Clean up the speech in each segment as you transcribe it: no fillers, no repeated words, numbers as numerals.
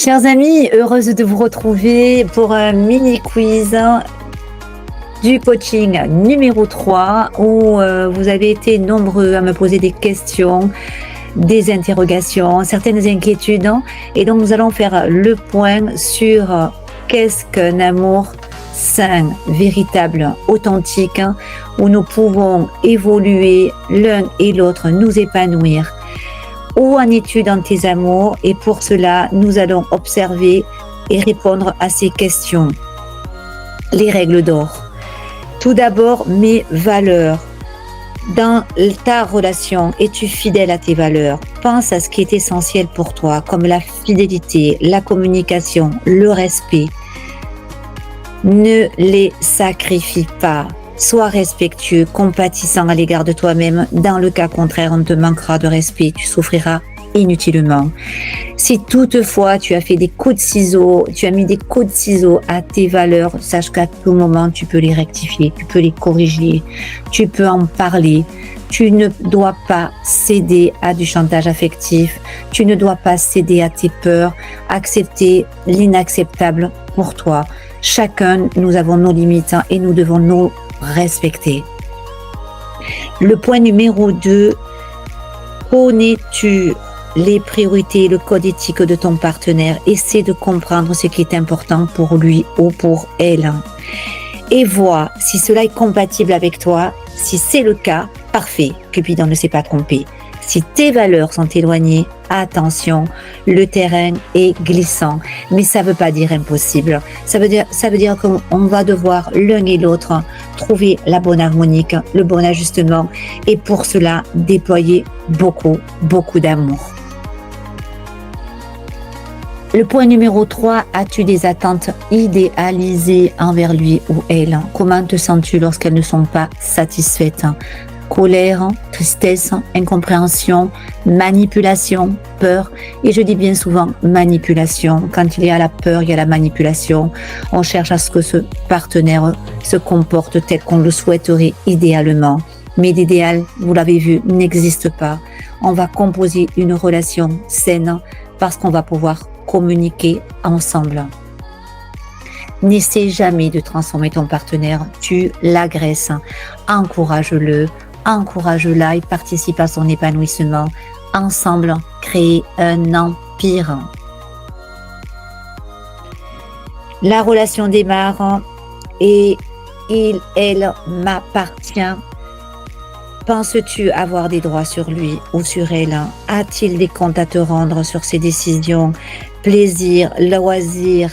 Chers amis, heureuse de vous retrouver pour un mini quiz du coaching numéro 3 où vous avez été nombreux à me poser des questions, des interrogations, certaines inquiétudes. Et donc nous allons faire le point sur qu'est-ce qu'un amour sain, véritable, authentique, où nous pouvons évoluer l'un et l'autre, nous épanouir. Où en es-tu dans tes amours? Et pour cela, nous allons observer et répondre à ces questions. Les règles d'or. Tout d'abord, mes valeurs. Dans ta relation, es-tu fidèle à tes valeurs? Pense à ce qui est essentiel pour toi, comme la fidélité, la communication, le respect. Ne les sacrifie pas. Sois respectueux, compatissant à l'égard de toi-même. Dans le cas contraire, on te manquera de respect, tu souffriras inutilement. Si toutefois tu as fait des coups de ciseaux, tu as mis des coups de ciseaux à tes valeurs, sache qu'à tout moment tu peux les rectifier, tu peux les corriger, tu peux en parler. Tu ne dois pas céder à du chantage affectif, tu ne dois pas céder à tes peurs, accepter l'inacceptable pour toi. Chacun, nous avons nos limites et nous devons nous respecter. Le point numéro 2, connais-tu les priorités, le code éthique de ton partenaire? Essaie de comprendre ce qui est important pour lui ou pour elle. Et vois si cela est compatible avec toi. Si c'est le cas, parfait, Cupidon ne s'est pas trompé. Si tes valeurs sont éloignées, attention, le terrain est glissant. Mais ça ne veut pas dire impossible. Ça veut dire qu'on va devoir l'un et l'autre trouver la bonne harmonique, le bon ajustement. Et pour cela, déployer beaucoup d'amour. Le point numéro 3, as-tu des attentes idéalisées envers lui ou elle? Comment te sens-tu lorsqu'elles ne sont pas satisfaites? Colère, tristesse, incompréhension, manipulation, peur. Et je dis bien souvent manipulation. Quand il y a la peur, il y a la manipulation. On cherche à ce que ce partenaire se comporte tel qu'on le souhaiterait idéalement. Mais l'idéal, vous l'avez vu, n'existe pas. On va composer une relation saine parce qu'on va pouvoir communiquer ensemble. N'essaie jamais de transformer ton partenaire, tu l'agresses. Encourage-le, encourage-la et participe à son épanouissement. Ensemble, créez un empire. La relation démarre et elle m'appartient. Penses-tu avoir des droits sur lui ou sur elle? A-t-il des comptes à te rendre sur ses décisions? Plaisir, loisirs,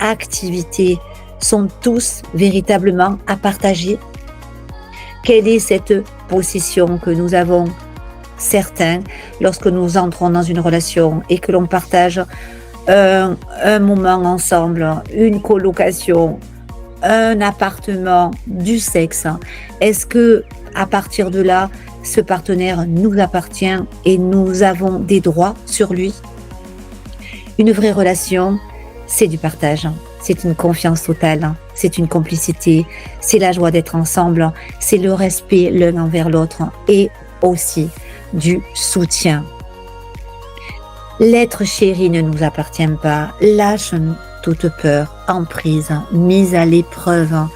activités sont tous véritablement à partager? Quelle est cette possession que nous avons certains lorsque nous entrons dans une relation et que l'on partage un moment ensemble, une colocation, un appartement, du sexe? Est-ce que à partir de là, ce partenaire nous appartient et nous avons des droits sur lui? Une vraie relation, c'est du partage, c'est une confiance totale, c'est une complicité, c'est la joie d'être ensemble, c'est le respect l'un envers l'autre et aussi du soutien. L'être chéri ne nous appartient pas. Lâche toute peur, emprise, mise à l'épreuve,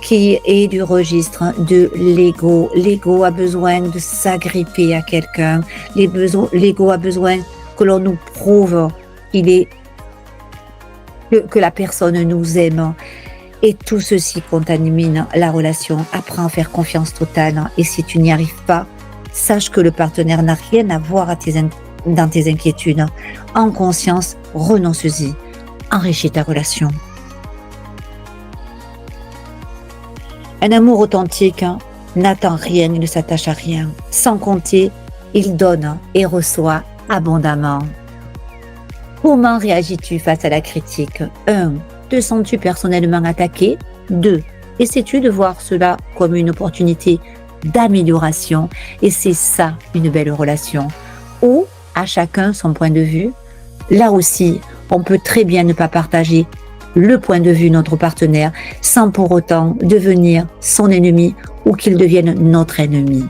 qui est du registre de l'ego. L'ego a besoin de s'agripper à quelqu'un. L'ego a besoin que l'on nous prouve que la personne nous aime. Et tout ceci contamine la relation. Apprends à faire confiance totale. Et si tu n'y arrives pas, sache que le partenaire n'a rien à voir dans tes inquiétudes. En conscience, renonce-y. Enrichis ta relation. Un amour authentique n'attend rien, il ne s'attache à rien. Sans compter, il donne et reçoit abondamment. Comment réagis-tu face à la critique? 1. Te sens-tu personnellement attaqué? 2. Essaies-tu de voir cela comme une opportunité d'amélioration? Et c'est ça, une belle relation. Ou, à chacun son point de vue. Là aussi, on peut très bien ne pas partager le point de vue de notre partenaire sans pour autant devenir son ennemi ou qu'il devienne notre ennemi.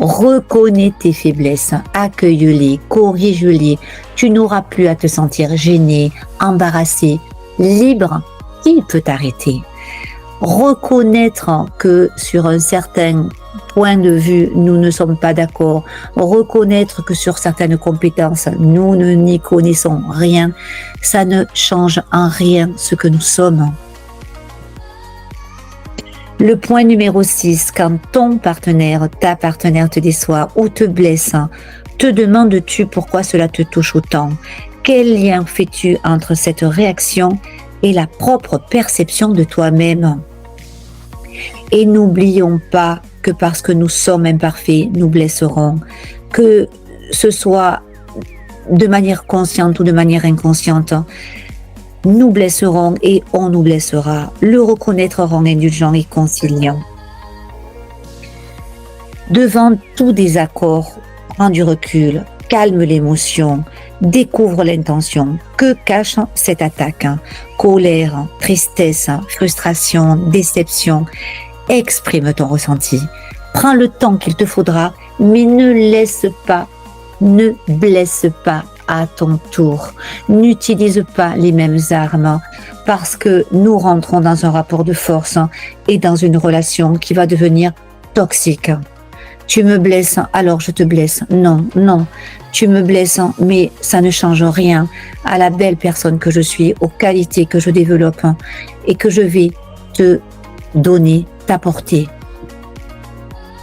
Reconnais tes faiblesses, accueille-les, corrige-les. Tu n'auras plus à te sentir gêné, embarrassé, libre. Qui peut t'arrêter? Reconnaître que sur un certain point de vue, nous ne sommes pas d'accord. Reconnaître que sur certaines compétences, nous ne n'y connaissons rien. Ça ne change en rien ce que nous sommes. Le point numéro 6, quand ton partenaire, ta partenaire te déçoit ou te blesse, te demandes-tu pourquoi cela te touche autant? Quel lien fais-tu entre cette réaction et la propre perception de toi-même? Et n'oublions pas que parce que nous sommes imparfaits, nous blesserons. Que ce soit de manière consciente ou de manière inconsciente, nous blesserons et on nous blessera. Le reconnaître rend indulgent et conciliant. Devant tout désaccord, prends du recul, calme l'émotion, découvre l'intention. Que cache cette attaque? Colère, tristesse, frustration, déception. Exprime ton ressenti. Prends le temps qu'il te faudra, mais ne blesse pas à ton tour. N'utilise pas les mêmes armes parce que nous rentrons dans un rapport de force et dans une relation qui va devenir toxique. Tu me blesses, alors je te blesse. Non, non. Tu me blesses, mais ça ne change rien à la belle personne que je suis, aux qualités que je développe et que je vais te donner, t'apporter.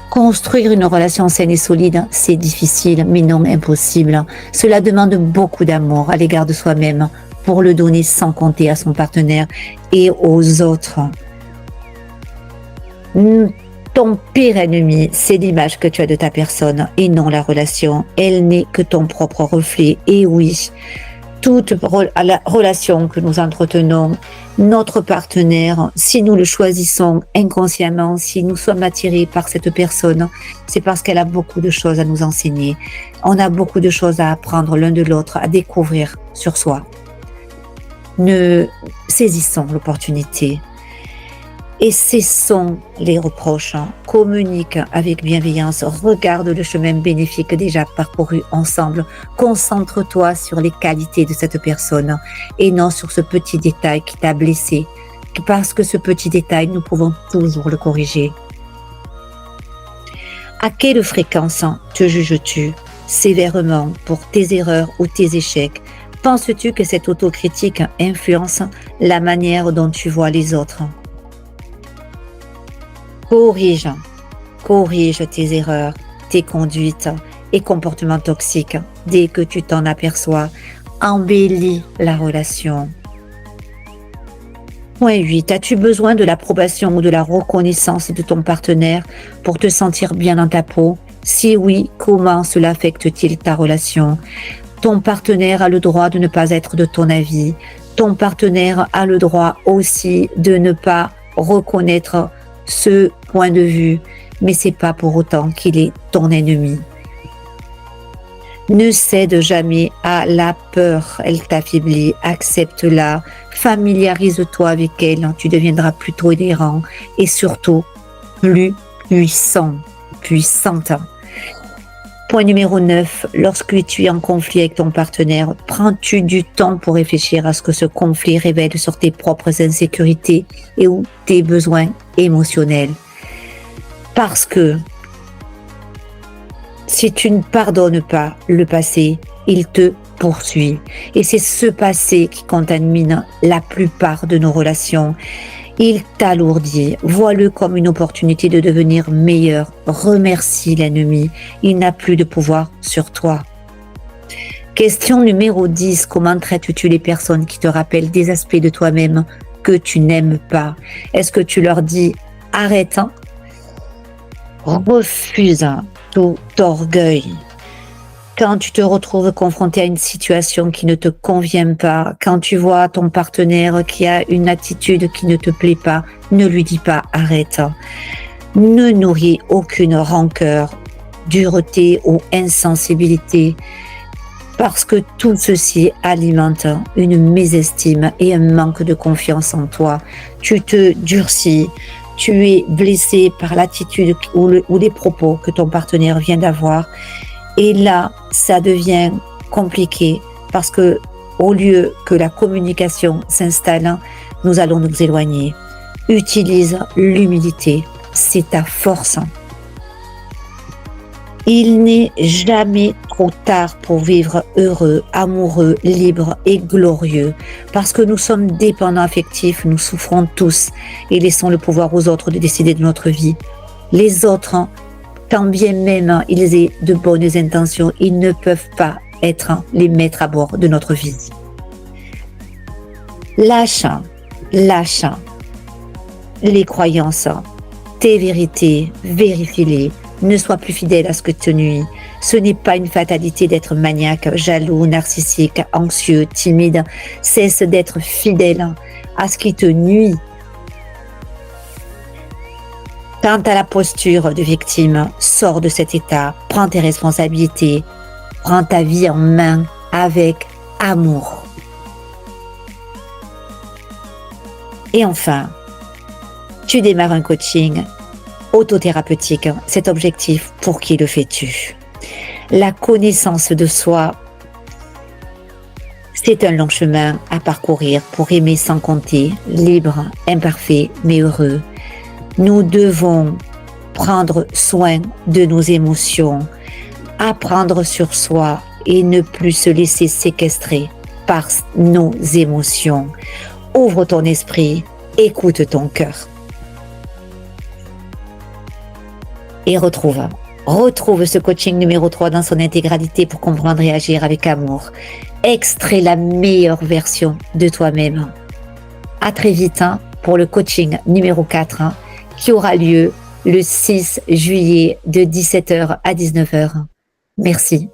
Construire une relation saine et solide, c'est difficile, mais non impossible. Cela demande beaucoup d'amour à l'égard de soi-même pour le donner sans compter à son partenaire et aux autres. Ton pire ennemi, c'est l'image que tu as de ta personne et non la relation. Elle n'est que ton propre reflet. Et oui, toute la relation que nous entretenons, notre partenaire, si nous le choisissons inconsciemment, si nous sommes attirés par cette personne, c'est parce qu'elle a beaucoup de choses à nous enseigner. On a beaucoup de choses à apprendre l'un de l'autre, à découvrir sur soi. Saisissons l'opportunité et cessons les reproches. Communique avec bienveillance, regarde le chemin bénéfique déjà parcouru ensemble. Concentre-toi sur les qualités de cette personne et non sur ce petit détail qui t'a blessé. Parce que ce petit détail, nous pouvons toujours le corriger. À quelle fréquence te juges-tu sévèrement pour tes erreurs ou tes échecs? Penses-tu que cette autocritique influence la manière dont tu vois les autres? Corrige tes erreurs, tes conduites et comportements toxiques dès que tu t'en aperçois. Embellis la relation. Point 8. As-tu besoin de l'approbation ou de la reconnaissance de ton partenaire pour te sentir bien dans ta peau? Si oui, comment cela affecte-t-il ta relation? Ton partenaire a le droit de ne pas être de ton avis. Ton partenaire a le droit aussi de ne pas reconnaître ce point de vue, mais c'est pas pour autant qu'il est ton ennemi. Ne cède jamais à la peur, elle t'affaiblit, accepte-la, familiarise-toi avec elle, tu deviendras plus tolérant et surtout plus puissante. Point numéro 9, lorsque tu es en conflit avec ton partenaire, prends-tu du temps pour réfléchir à ce que ce conflit révèle sur tes propres insécurités et ou tes besoins émotionnels? Parce que si tu ne pardonnes pas le passé, il te poursuit. Et c'est ce passé qui contamine la plupart de nos relations. Il t'alourdit. Vois-le comme une opportunité de devenir meilleur. Remercie l'ennemi. Il n'a plus de pouvoir sur toi. Question numéro 10. Comment traites-tu les personnes qui te rappellent des aspects de toi-même que tu n'aimes pas? Est-ce que tu leur dis « arrête », refuse tout orgueil? Quand tu te retrouves confronté à une situation qui ne te convient pas, quand tu vois ton partenaire qui a une attitude qui ne te plaît pas, ne lui dis pas « arrête ». Ne nourris aucune rancœur, dureté ou insensibilité, parce que tout ceci alimente une mésestime et un manque de confiance en toi. Tu te durcis, tu es blessé par l'attitude ou les propos que ton partenaire vient d'avoir. Et là, ça devient compliqué parce que au lieu que la communication s'installe, nous allons nous éloigner. Utilise l'humilité, c'est ta force. Il n'est jamais trop tard pour vivre heureux, amoureux, libre et glorieux. Parce que nous sommes dépendants affectifs, nous souffrons tous et laissons le pouvoir aux autres de décider de notre vie. Les autres, quand bien même ils aient de bonnes intentions, ils ne peuvent pas être les maîtres à bord de notre vie. Lâche les croyances, tes vérités, vérifie-les. Ne sois plus fidèle à ce que te nuit. Ce n'est pas une fatalité d'être maniaque, jaloux, narcissique, anxieux, timide. Cesse d'être fidèle à ce qui te nuit. Quant à la posture de victime, sors de cet état, prends tes responsabilités, prends ta vie en main avec amour. Et enfin, tu démarres un coaching autothérapeutique. Cet objectif, pour qui le fais-tu? La connaissance de soi, c'est un long chemin à parcourir pour aimer sans compter, libre, imparfait, mais heureux. Nous devons prendre soin de nos émotions, apprendre sur soi et ne plus se laisser séquestrer par nos émotions. Ouvre ton esprit, écoute ton cœur. Et retrouve ce coaching numéro 3 dans son intégralité pour comprendre et agir avec amour. Extrais la meilleure version de toi-même. À très vite pour le coaching numéro 4 qui aura lieu le 6 juillet de 17h à 19h. Merci.